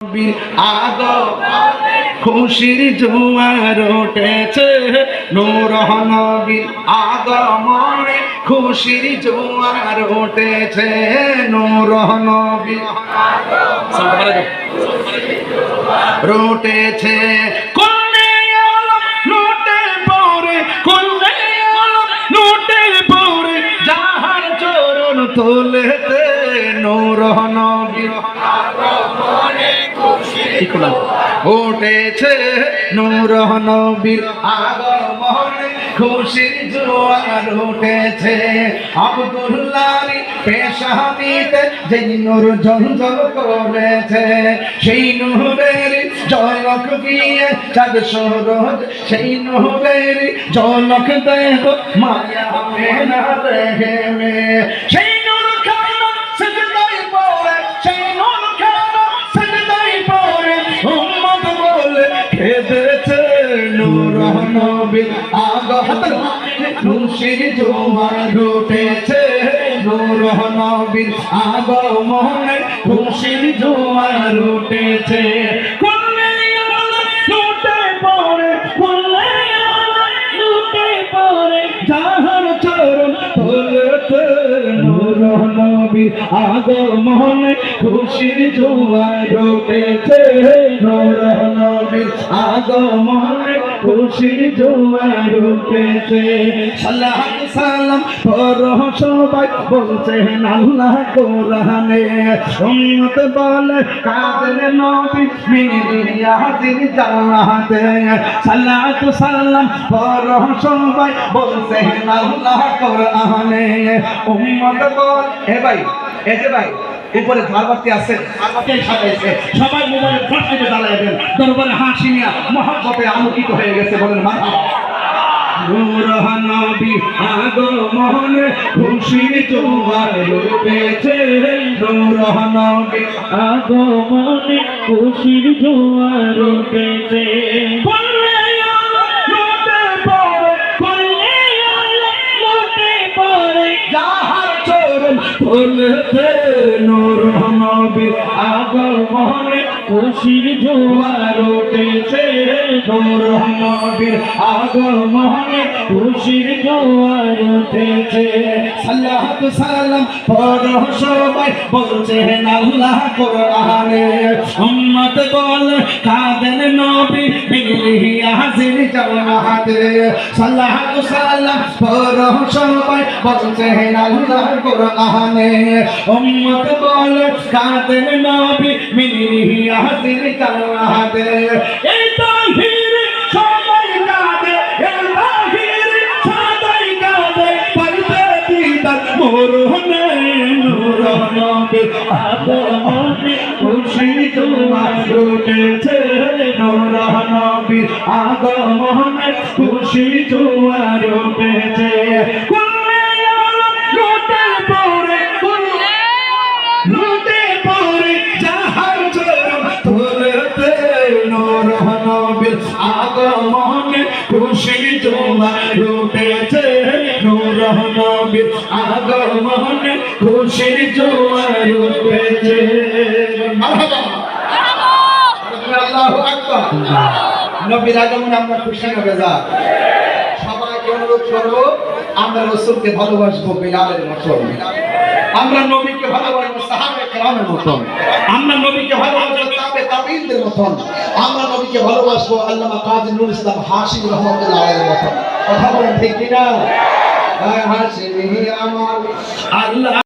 আগমনে খুশির জোয়ার উঠেছে, নূর নবীর আগমনে খুশির জোয়ার উঠেছে, নূর নবীর আগমনে উঠেছে। কোনে আলম লুটে পড়ে, কোনে আলম লুটে পড়ে, যাহার চরণ তোলেতে নূর নবীর আগমনে উঠেছে, নূর নবীর আগমনে খুশির জোয়ার উঠেছে। আব্দুল্লাহর পেশানিতে যেই নূর ঝলঝল করেছে, সেই নূরের ঝলক দিয়ে চাঁদ সূরজ, সেই নূরের ঝলক দেখো মায়া মেনা রেহে মে, সেই নূর খানা সিজদায় পড়ে, সেই নূর খানা সিজদায় পড়ে উম্মত বলে কেঁদেছে, নূর নবীর আগমনে খুশির জোয়ার উঠেছে, নূর নবীর আগমনে খুশির জোয়ার উঠেছে। কোনে আলো লুটে পড়ে, কোনে আলো লুটে পড়ে, যাহার চরণ তোলেতে নূর নবীর আগমনে খুশির জোয়ার উঠেছে, নূর নবীর আগমনে খুশির জোয়ার উঠেছে। সালাত সালাম পড়ো সবাই বলছেন আল্লাহ কোরআনে, উম্মত বলে কাদের নবী মিলিয়া দিন জানাতে। সালাত সালাম পড়ো সবাই বলছেন আল্লাহ কোরআনে, উম্মত বল এ ভাই, এই যে ভাই উপরে ধারবাতি আছে, ধারবাতি সাজাইছে, সবাই মোবাইলে ফ্ল্যাশ লাইটে জ্বালাইবেন, দরবারে হাসি নিয়ে মহব্বতে আলোকিত হয়ে গেছে, বলেন মারহাবা। নূর নবীর আগমনে খুশির জোয়ার উঠেছে, নূর নবীর আগমনে খুশির জোয়ার উঠেছে। কোনে আলো লুটে পড়ে, কোনে আলো লুটে পড়ে, যাহার চরণ তোলেতে নূর নবীর আগমনে খুশির জোয়ার উঠেছে, নূর নবীর আগমনে খুশির জোয়ার উঠেছে। সালাত সালাম পড়ো সবাই বলছেন আল্লাহ কোরআনে, উম্মত বলে কাদের নবী মিলিয়া হাজির জামাতে। সালাত সালাম পড়ো সবাই বলছেন আল্লাহ কোরআনে, উম্মত বলে কাদের নবী মিলিয়া হাজির জামাতে। এই তাহির সবাই কাঁদে, এই তাহির সবাই কাঁদে, পাইতে দিদার মরহনে, নূর নবীর আগমনে খুশির জোয়ার উঠেছে, নূর নবীর আগমনে খুশির জোয়ার উঠেছে। কোনে আলো লুটে পড়ে, কোনে লুটে পড়ে, যাহার চরণ তোলেতে নূর নবীর আগমনে খুশির জোয়ার উঠেছে, নূর নবীর আগমনে খুশির জোয়ার উঠেছে। মারহাবা, আল্লাহু আকবার। নবীর আগমনে আমরা খুশি না বেজার? সবাইকে অনুরোধ করবো, আমরা রাসূলকে ভালোবাসবো বিলালের মতন, আমরা নবীকে ভালোবাসবো সাহাবায়ে কেরামের মতন, আমরা নবীকে ভালোবাসবো তাবে তাবিঈনদের মতন, আমরা নবীকে ভালোবাসবো আল্লামা কাজী নূর ইসলাম হাশিমি রাহমাতুল্লাহ আলাইহির মতন। কথা বলেন ঠিক কিনা? হাশিমি আমার আল্লাহ।